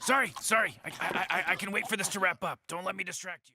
Sorry. I can wait for this to wrap up. Don't let me distract you.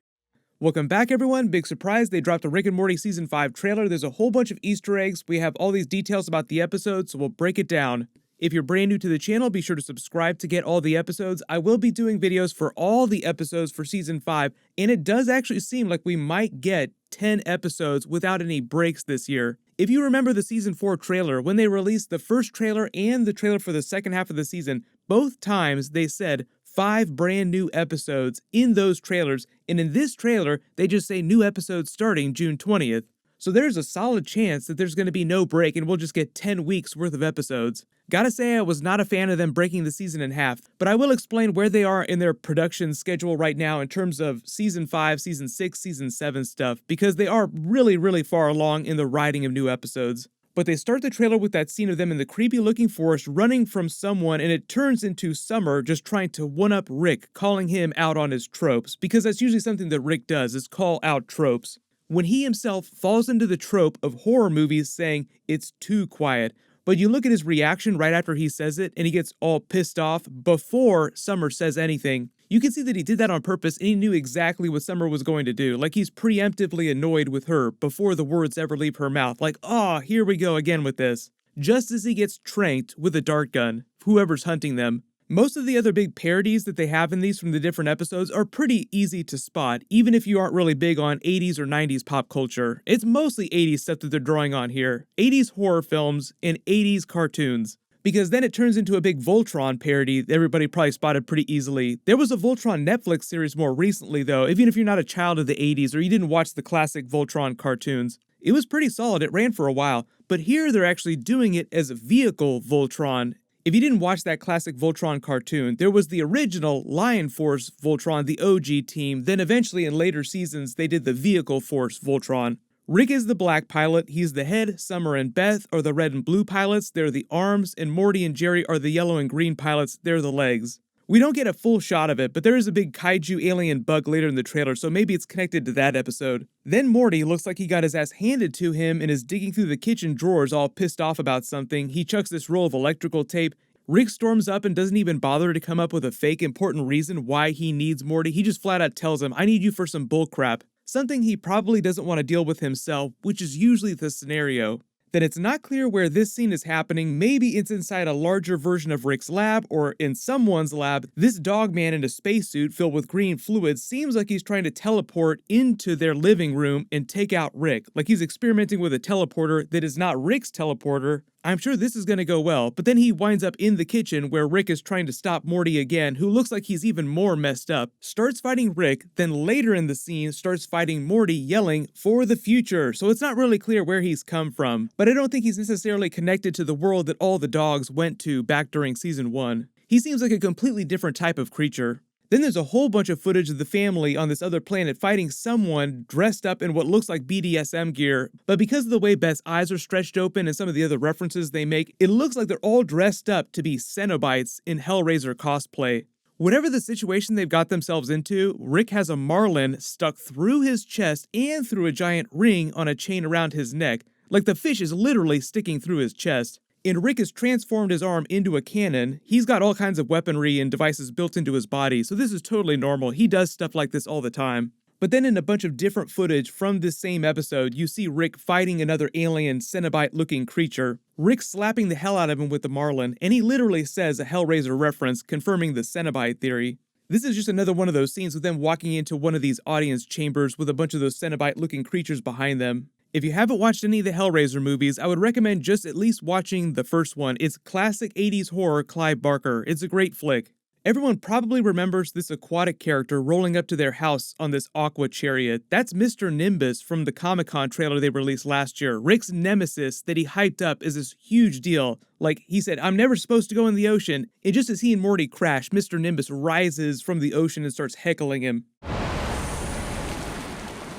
Welcome back, everyone. Big surprise, they dropped a Rick and Morty Season 5 trailer. There's a whole bunch of Easter eggs. We have all these details about the episode, so we'll break it down. If you're brand new to the channel, be sure to subscribe to get all the episodes. I will be doing videos for all the episodes for Season 5, and it does actually seem like we might get 10 episodes without any breaks this year. If you remember the Season 4 trailer, when they released the first trailer and the trailer for the second half of the season, both times they said 5 brand new episodes in those trailers, and in this trailer, they just say new episodes starting June 20th. So there's a solid chance that there's going to be no break and we'll just get 10 weeks worth of episodes. Gotta say, I was not a fan of them breaking the season in half, but I will explain where they are in their production schedule right now in terms of Season 5, Season 6, Season 7 stuff, because they are really far along in the writing of new episodes. But they start the trailer with that scene of them in the creepy-looking forest running from someone, and it turns into Summer just trying to one-up Rick, calling him out on his tropes, because that's usually something that Rick does, is call out tropes. When he himself falls into the trope of horror movies saying, "It's too quiet," but you look at his reaction right after he says it, and he gets all pissed off before Summer says anything. You can see that he did that on purpose, and he knew exactly what Summer was going to do. Like, he's preemptively annoyed with her before the words ever leave her mouth. Like, oh, here we go again with this. Just as he gets tranked with a dart gun, whoever's hunting them. Most of the other big parodies that they have in these from the different episodes are pretty easy to spot, even if you aren't really big on 80s or 90s pop culture. It's mostly 80s stuff that they're drawing on here. 80s horror films and 80s cartoons. Because then it turns into a big Voltron parody that everybody probably spotted pretty easily. There was a Voltron Netflix series more recently though, even if you're not a child of the 80s or you didn't watch the classic Voltron cartoons. It was pretty solid, it ran for a while, but here they're actually doing it as Vehicle Voltron. If you didn't watch that classic Voltron cartoon, there was the original Lion Force Voltron, the OG team, then eventually in later seasons they did the Vehicle Force Voltron. Rick is the black pilot, he's the head, Summer and Beth are the red and blue pilots, they're the arms, and Morty and Jerri are the yellow and green pilots, they're the legs. We don't get a full shot of it, but there is a big kaiju alien bug later in the trailer, so maybe it's connected to that episode. Then Morty looks like he got his ass handed to him and is digging through the kitchen drawers all pissed off about something. He chucks this roll of electrical tape. Rick storms up and doesn't even bother to come up with a fake important reason why he needs Morty. He just flat out tells him, "I need you for some bullcrap." Something he probably doesn't want to deal with himself, which is usually the scenario. Then it's not clear where this scene is happening. Maybe it's inside a larger version of Rick's lab or in someone's lab. This dog man in a spacesuit filled with green fluid seems like he's trying to teleport into their living room and take out Rick. Like he's experimenting with a teleporter that is not Rick's teleporter. I'm sure this is going to go well, but then he winds up in the kitchen where Rick is trying to stop Morty again, who looks like he's even more messed up, starts fighting Rick, then later in the scene starts fighting Morty yelling for the future, so it's not really clear where he's come from, but I don't think he's necessarily connected to the world that all the dogs went to back during season 1. He seems like a completely different type of creature. Then there's a whole bunch of footage of the family on this other planet fighting someone dressed up in what looks like BDSM gear, but because of the way Beth's eyes are stretched open and some of the other references they make, it looks like they're all dressed up to be Cenobites in Hellraiser cosplay. Whatever the situation they've got themselves into, Rick has a marlin stuck through his chest and through a giant ring on a chain around his neck, like the fish is literally sticking through his chest. And Rick has transformed his arm into a cannon. He's got all kinds of weaponry and devices built into his body, so this is totally normal. He does stuff like this all the time. But then in a bunch of different footage from this same episode, you see Rick fighting another alien Cenobite-looking creature. Rick slapping the hell out of him with the marlin, and he literally says a Hellraiser reference, confirming the Cenobite theory. This is just another one of those scenes with them walking into one of these audience chambers with a bunch of those Cenobite-looking creatures behind them. If you haven't watched any of the Hellraiser movies, I would recommend just at least watching the first one. It's classic 80s horror Clive Barker. It's a great flick. Everyone probably remembers this aquatic character rolling up to their house on this aqua chariot. That's Mr. Nimbus from the Comic-Con trailer they released last year. Rick's nemesis that he hyped up as this huge deal. Like, he said, "I'm never supposed to go in the ocean." And just as he and Morty crash, Mr. Nimbus rises from the ocean and starts heckling him.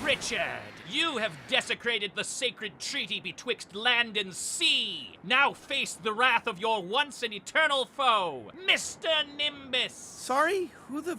Richard, you have desecrated the sacred treaty betwixt land and sea. Now face the wrath of your once and eternal foe, Mr. Nimbus. Sorry? Who the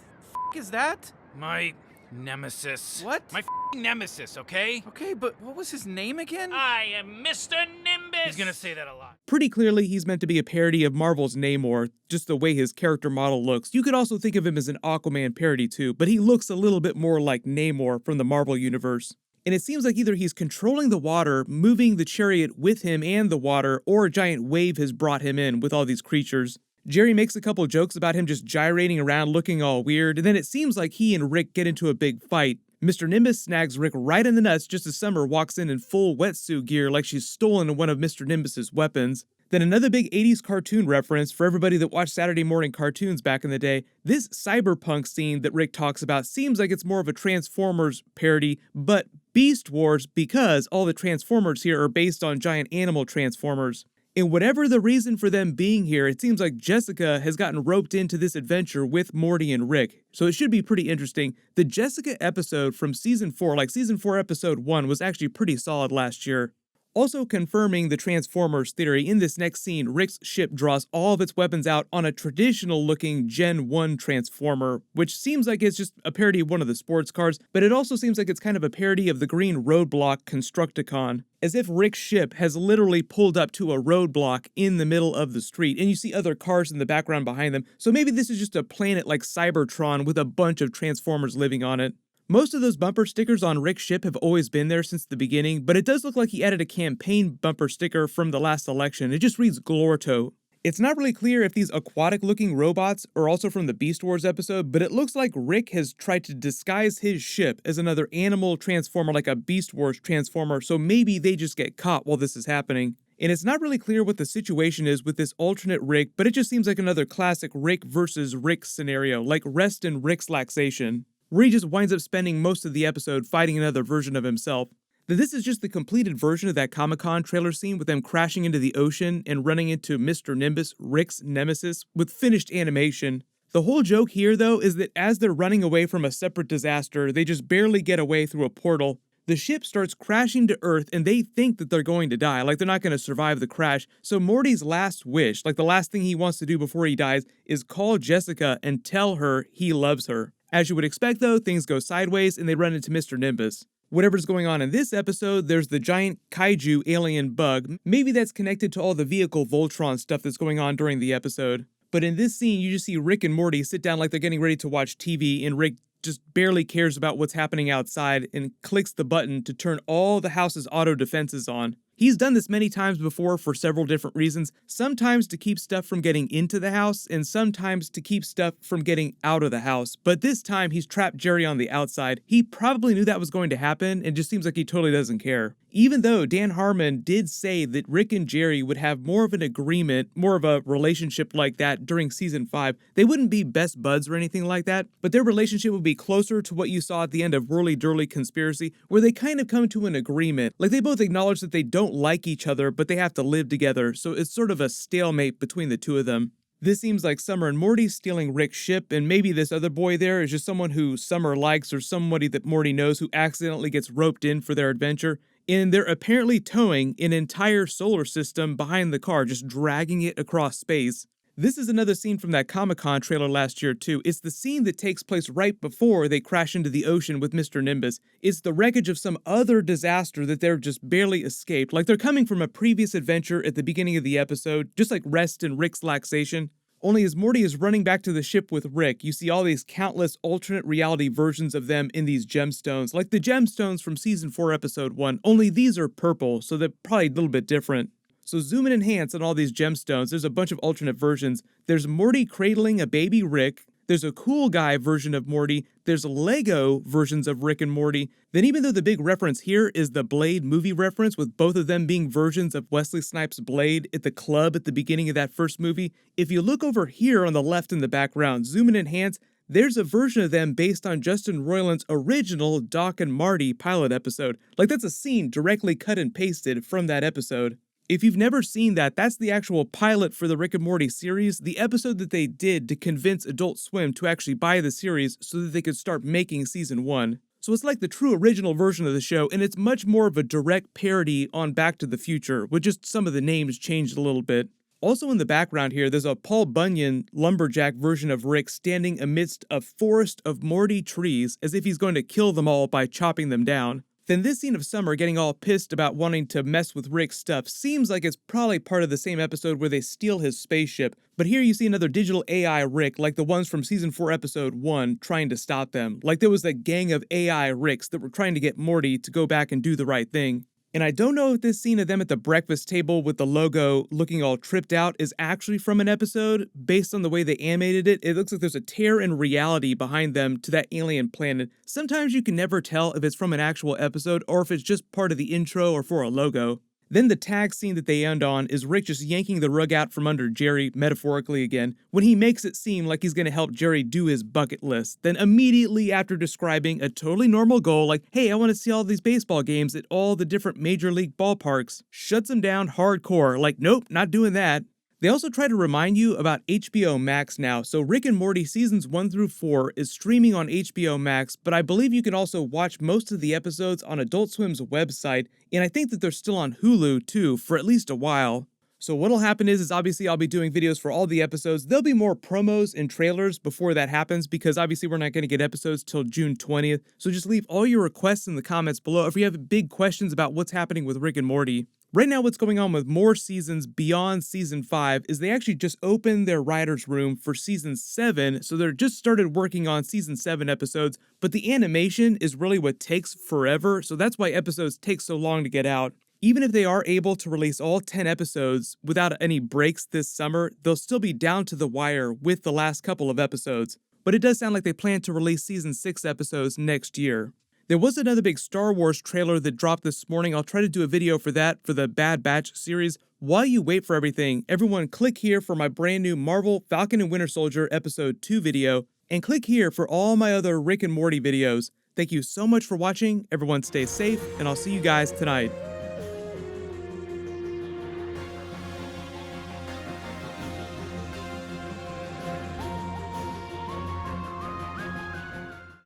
is that? My nemesis. What? My nemesis, okay? Okay, but what was his name again? I am Mr. Nimbus. He's gonna say that a lot. Pretty clearly, he's meant to be a parody of Marvel's Namor, just the way his character model looks. You could also think of him as an Aquaman parody too, but he looks a little bit more like Namor from the Marvel universe. And it seems like either he's controlling the water, moving the chariot with him and the water, or a giant wave has brought him in with all these creatures. Jerri makes a couple jokes about him just gyrating around looking all weird, and then it seems like he and Rick get into a big fight. Mr. Nimbus snags Rick right in the nuts just as Summer walks in full wetsuit gear like she's stolen one of Mr. Nimbus's weapons. Then another big 80s cartoon reference for everybody that watched Saturday morning cartoons back in the day. This cyberpunk scene that Rick talks about seems like it's more of a Transformers parody, but Beast Wars because all the Transformers here are based on giant animal Transformers. And whatever the reason for them being here, it seems like Jessica has gotten roped into this adventure with Morty and Rick. So it should be pretty interesting. The Jessica episode from season 4, like season 4 episode 1, was actually pretty solid last year. Also confirming the Transformers theory, in this next scene, Rick's ship draws all of its weapons out on a traditional-looking Gen 1 Transformer, which seems like it's just a parody of one of the sports cars, but it also seems like it's kind of a parody of the green roadblock Constructicon, as if Rick's ship has literally pulled up to a roadblock in the middle of the street, and you see other cars in the background behind them, so maybe this is just a planet like Cybertron with a bunch of Transformers living on it. Most of those bumper stickers on Rick's ship have always been there since the beginning, but it does look like he added a campaign bumper sticker from the last election. It just reads Glorto. It's not really clear if these aquatic-looking robots are also from the Beast Wars episode, but it looks like Rick has tried to disguise his ship as another animal transformer like a Beast Wars transformer, so maybe they just get caught while this is happening. And it's not really clear what the situation is with this alternate Rick, but it just seems like another classic Rick versus Rick scenario, like Rest and Rick's Laxation, where he just winds up spending most of the episode fighting another version of himself. This is just the completed version of that Comic-Con trailer scene with them crashing into the ocean and running into Mr. Nimbus, Rick's nemesis, with finished animation. The whole joke here, though, is that as they're running away from a separate disaster, they just barely get away through a portal. The ship starts crashing to Earth and they think that they're going to die, like they're not going to survive the crash. So Morty's last wish, like the last thing he wants to do before he dies, is call Jessica and tell her he loves her. As you would expect though, things go sideways and they run into Mr. Nimbus. Whatever's going on in this episode, there's the giant kaiju alien bug. Maybe that's connected to all the vehicle Voltron stuff that's going on during the episode. But in this scene, you just see Rick and Morty sit down like they're getting ready to watch TV, and Rick just barely cares about what's happening outside and clicks the button to turn all the house's auto defenses on. He's done this many times before for several different reasons, sometimes to keep stuff from getting into the house, and sometimes to keep stuff from getting out of the house. But this time, he's trapped Jerri on the outside. He probably knew that was going to happen, and just seems like he totally doesn't care. Even though Dan Harmon did say that Rick and Jerri would have more of an agreement, more of a relationship like that during season 5, they wouldn't be best buds or anything like that, but their relationship would be closer to what you saw at the end of Whirly Durly Conspiracy, where they kind of come to an agreement. Like they both acknowledge that they don't like each other, but they have to live together, so it's sort of a stalemate between the two of them. This seems like Summer and Morty stealing Rick's ship, and maybe this other boy there is just someone who Summer likes or somebody that Morty knows who accidentally gets roped in for their adventure. And they're apparently towing an entire solar system behind the car, just dragging it across space. This is another scene from that Comic-Con trailer last year too. It's the scene that takes place right before they crash into the ocean with Mr. Nimbus. It's the wreckage of some other disaster that they're just barely escaped. Like they're coming from a previous adventure at the beginning of the episode, just like Rest and Rick's Laxation. Only as Morty is running back to the ship with Rick, you see all these countless alternate reality versions of them in these gemstones, like the gemstones from season 4 episode 1, only these are purple, so they're probably a little bit different. So zoom and enhance on all these gemstones. There's a bunch of alternate versions. There's Morty cradling a baby Rick. There's a cool guy version of Morty. There's Lego versions of Rick and Morty. Then even though the big reference here is the Blade movie reference, with both of them being versions of Wesley Snipes' Blade at the club at the beginning of that first movie, if you look over here on the left in the background, zoom and enhance, there's a version of them based on Justin Roiland's original Doc and Marty pilot episode. Like that's a scene directly cut and pasted from that episode. If you've never seen that, that's the actual pilot for the Rick and Morty series, the episode that they did to convince Adult Swim to actually buy the series so that they could start making season 1. So it's like the true original version of the show, and it's much more of a direct parody on Back to the Future, with just some of the names changed a little bit. Also in the background here, there's a Paul Bunyan lumberjack version of Rick standing amidst a forest of Morty trees as if he's going to kill them all by chopping them down. Then this scene of Summer getting all pissed about wanting to mess with Rick's stuff seems like it's probably part of the same episode where they steal his spaceship, but here you see another digital AI Rick like the ones from Season 4 Episode 1 trying to stop them, like there was that gang of AI Ricks that were trying to get Morty to go back and do the right thing. And I don't know if this scene of them at the breakfast table with the logo looking all tripped out is actually from an episode. Based on the way they animated it, it looks like there's a tear in reality behind them to that alien planet. Sometimes you can never tell if it's from an actual episode or if it's just part of the intro or for a logo. Then the tag scene that they end on is Rick just yanking the rug out from under Jerri, metaphorically again, when he makes it seem like he's going to help Jerri do his bucket list. Then immediately after describing a totally normal goal like, hey, I want to see all these baseball games at all the different major league ballparks, shuts him down hardcore, like, nope, not doing that. They also try to remind you about HBO Max now, so Rick and Morty seasons 1 through 4 is streaming on HBO Max, but I believe you can also watch most of the episodes on Adult Swim's website, and I think that they're still on Hulu too, for at least a while. So what'll happen is obviously I'll be doing videos for all the episodes. There'll be more promos and trailers before that happens, because obviously we're not going to get episodes till June 20th, so just leave all your requests in the comments below if you have big questions about what's happening with Rick and Morty. Right now, what's going on with more seasons beyond Season 5 is they actually just opened their writer's room for Season 7, so they're just started working on Season 7 episodes, but the animation is really what takes forever, so that's why episodes take so long to get out. Even if they are able to release all 10 episodes without any breaks this summer, they'll still be down to the wire with the last couple of episodes. But it does sound like they plan to release Season 6 episodes next year. There was another big Star Wars trailer that dropped this morning. I'll try to do a video for that for the Bad Batch series. While you wait for everything, everyone click here for my brand new Marvel Falcon and Winter Soldier Episode 2 video, and click here for all my other Rick and Morty videos. Thank you so much for watching, everyone stay safe, and I'll see you guys tonight.